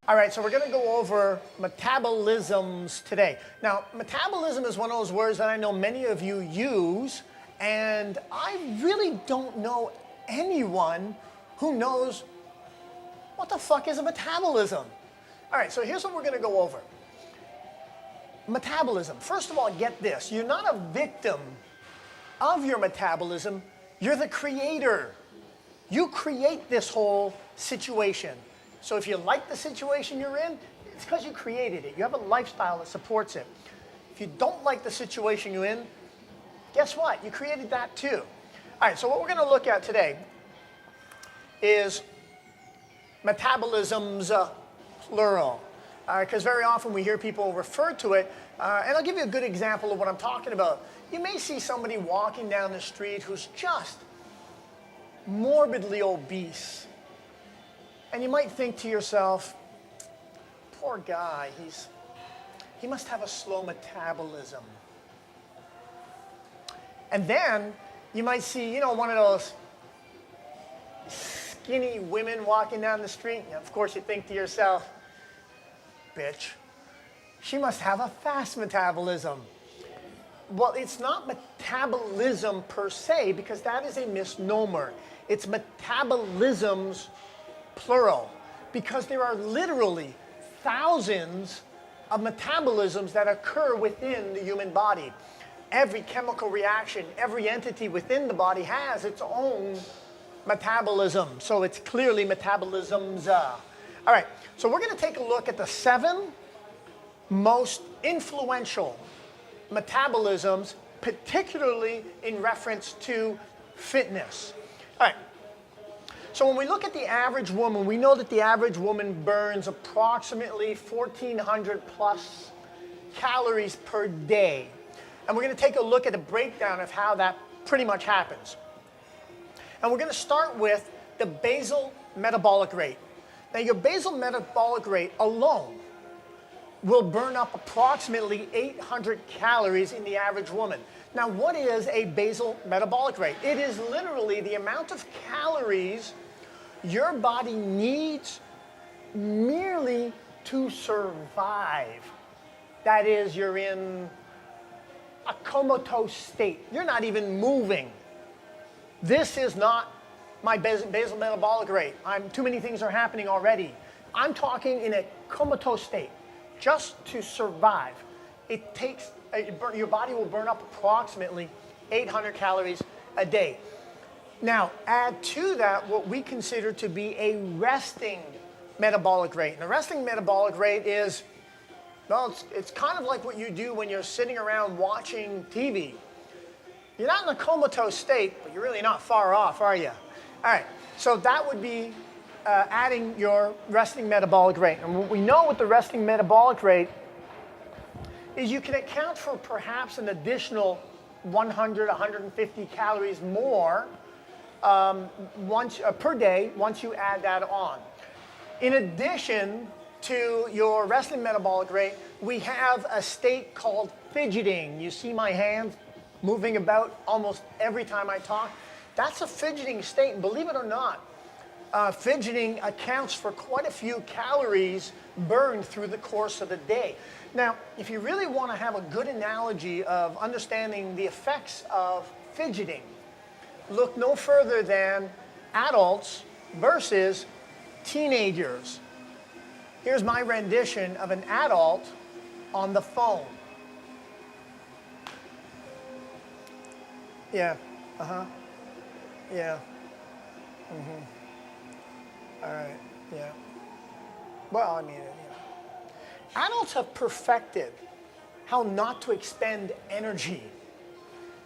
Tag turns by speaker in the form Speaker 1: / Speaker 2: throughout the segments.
Speaker 1: All right, so we're going to go over metabolisms today. Now, metabolism is one of those words that I know many of you use, and I really don't know anyone who knows what the fuck is a metabolism. All right, so here's what we're going to go over. Metabolism. First of all, get this. You're not a victim of your metabolism. You're the creator. You create this whole situation. So if you like the situation you're in, it's because you created it. You have a lifestyle that supports it. If you don't like the situation you're in, guess what? You created that too. All right, so what we're going to look at today is metabolisms, plural. Because very often we hear people refer to it, and I'll give you a good example of what I'm talking about. You may see somebody walking down the street who's just morbidly obese. And you might think to yourself, poor guy, he must have a slow metabolism. And then you might see, you know, one of those skinny women walking down the street. And of course you think to yourself, bitch, she must have a fast metabolism. Well, it's not metabolism per se, because that is a misnomer. It's metabolisms, plural, because there are literally thousands of metabolisms that occur within the human body. Every chemical reaction, every entity within the body has its own metabolism. So it's clearly metabolisms. All right, so we're going to take a look at the 7 most influential metabolisms, particularly in reference to fitness. All right. So when we look at the average woman, we know that the average woman burns approximately 1,400 plus calories per day. And we're going to take a look at a breakdown of how that pretty much happens. And we're going to start with the basal metabolic rate. Now, your basal metabolic rate alone will burn up approximately 800 calories in the average woman. Now, what is a basal metabolic rate? It is literally the amount of calories your body needs merely to survive. That is, you're in a comatose state. You're not even moving. This is not my basal metabolic rate. Too many things are happening already. I'm talking in a comatose state. Just to survive, it takes, your body will burn up approximately 800 calories a day. Now, add to that what we consider to be a resting metabolic rate. And a resting metabolic rate is, well, it's kind of like what you do when you're sitting around watching TV. You're not in a comatose state, but you're really not far off, are you? All right, so that would be adding your resting metabolic rate. And what we know with the resting metabolic rate is you can account for perhaps an additional 100, 150 calories more per day once you add that on. In addition to your resting metabolic rate, we have a state called fidgeting. You see my hands moving about almost every time I talk. That's a fidgeting state, and believe it or not, fidgeting accounts for quite a few calories burned through the course of the day. Now, if you really want to have a good analogy of understanding the effects of fidgeting, look no further than adults versus teenagers. Here's my rendition of an adult on the phone. Yeah, yeah, all right, yeah. Well, I mean, adults have perfected how not to expend energy.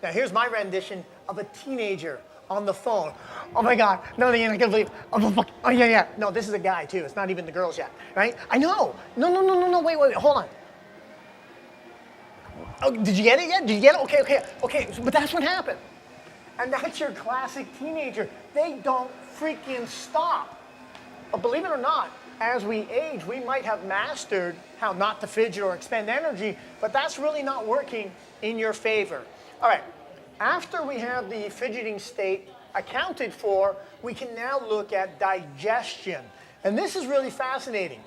Speaker 1: Now, here's my rendition of a teenager on the phone. Oh my God, no, you're not gonna believe. Oh, fuck. Oh yeah. No, this is a guy too. It's not even the girls yet, right? I know. No. Wait. Hold on. Oh, did you get it yet? Did you get it? Okay. But that's what happened. And that's your classic teenager. They don't freaking stop. But believe it or not, as we age, we might have mastered how not to fidget or expend energy, but that's really not working in your favor. All right, after we have the fidgeting state accounted for, we can now look at digestion. And this is really fascinating.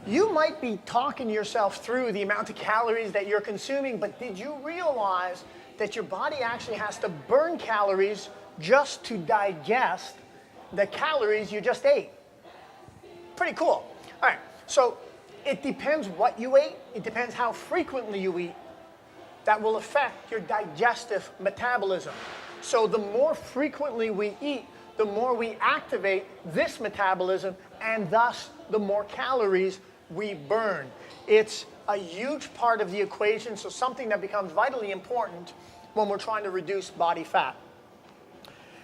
Speaker 1: You might be talking yourself through the amount of calories that you're consuming, but did you realize that your body actually has to burn calories just to digest the calories you just ate? Pretty cool. All right, so it depends what you ate. It depends how frequently you eat. That will affect your digestive metabolism. So the more frequently we eat, the more we activate this metabolism, and thus the more calories we burn. It's a huge part of the equation, so something that becomes vitally important when we're trying to reduce body fat.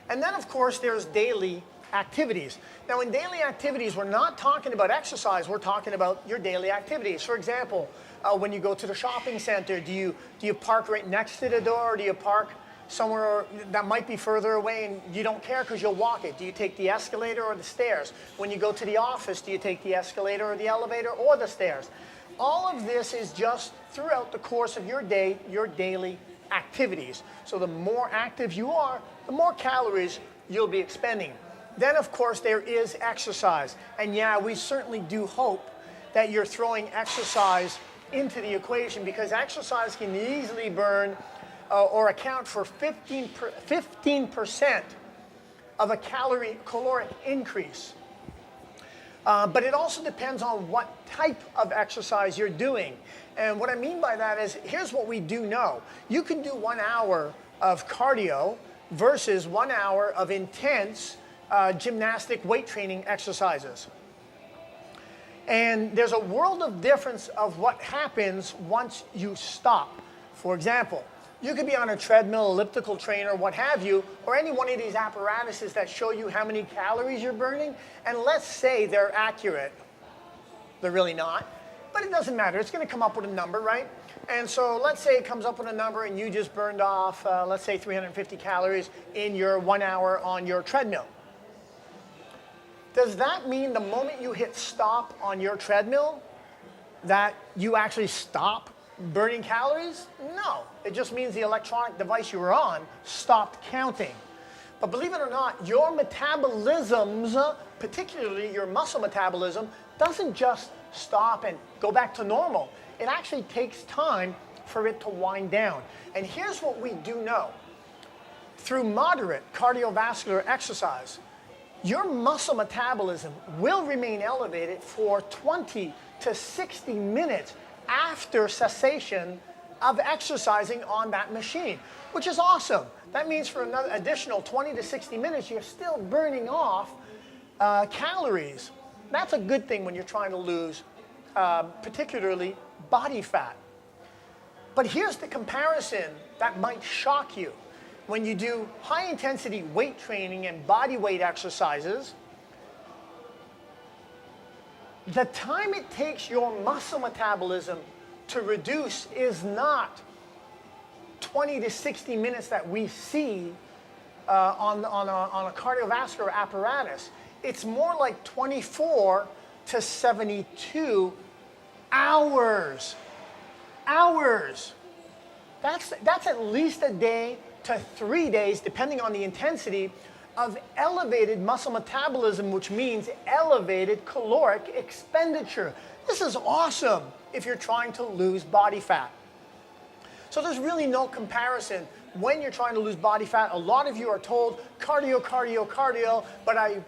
Speaker 1: And then, of course, there's daily activities. Now, in daily activities, we're not talking about exercise, we're talking about your daily activities. For example, when you go to the shopping center, do you park right next to the door, or do you park somewhere that might be further away and you don't care because you'll walk it? Do you take the escalator or the stairs? When you go to the office, do you take the escalator or the elevator or the stairs? All of this is just throughout the course of your day, your daily activities. So the more active you are, the more calories you'll be expending. Then, of course, there is exercise. And yeah, we certainly do hope that you're throwing exercise into the equation, because exercise can easily burn or account for 15% of a caloric increase. But it also depends on what type of exercise you're doing. And what I mean by that is, here's what we do know. You can do 1 hour of cardio versus 1 hour of intense gymnastic weight training exercises. And there's a world of difference of what happens once you stop. For example, you could be on a treadmill, elliptical trainer, what have you, or any one of these apparatuses that show you how many calories you're burning, and let's say they're accurate. They're really not, but it doesn't matter. It's going to come up with a number, right? And so let's say it comes up with a number and you just burned off, let's say 350 calories in your 1 hour on your treadmill. Does that mean the moment you hit stop on your treadmill that you actually stop burning calories? No. It just means the electronic device you were on stopped counting. But believe it or not, your metabolisms, particularly your muscle metabolism, doesn't just stop and go back to normal. It actually takes time for it to wind down. And here's what we do know. Through moderate cardiovascular exercise, your muscle metabolism will remain elevated for 20 to 60 minutes after cessation of exercising on that machine, which is awesome. That means for another additional 20 to 60 minutes, you're still burning off calories. That's a good thing when you're trying to lose, particularly body fat. But here's the comparison that might shock you. When you do high intensity weight training and body weight exercises, the time it takes your muscle metabolism to reduce is not 20 to 60 minutes that we see on a cardiovascular apparatus. It's more like 24 to 72 hours. Hours. That's at least a day to 3 days, depending on the intensity, of elevated muscle metabolism, which means elevated caloric expenditure. This is awesome if you're trying to lose body fat. So there's really no comparison when you're trying to lose body fat. A lot of you are told cardio, cardio, cardio, but I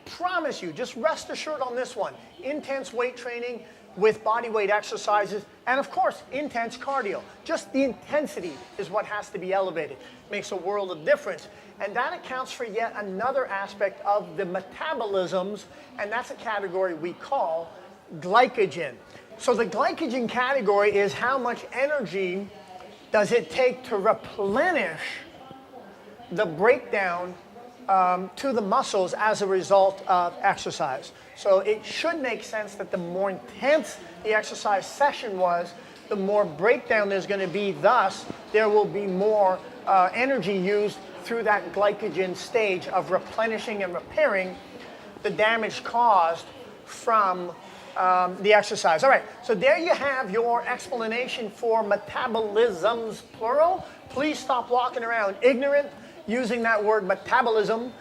Speaker 1: promise you, just rest assured on this one, intense weight training with body weight exercises, and of course, intense cardio. Just the intensity is what has to be elevated. Makes a world of difference. And that accounts for yet another aspect of the metabolisms, and that's a category we call glycogen. So the glycogen category is how much energy does it take to replenish the breakdown to the muscles as a result of exercise. So it should make sense that the more intense the exercise session was, the more breakdown there's going to be. Thus, there will be more energy used through that glycogen stage of replenishing and repairing the damage caused from the exercise. All right, so there you have your explanation for metabolisms, plural. Please stop walking around ignorant using that word metabolism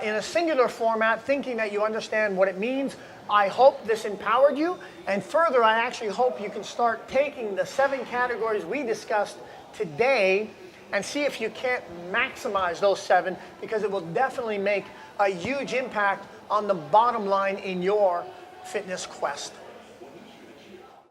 Speaker 1: in a singular format, thinking that you understand what it means. I hope this empowered you. And further, I actually hope you can start taking the 7 categories we discussed today and see if you can't maximize those 7, because it will definitely make a huge impact on the bottom line in your fitness quest.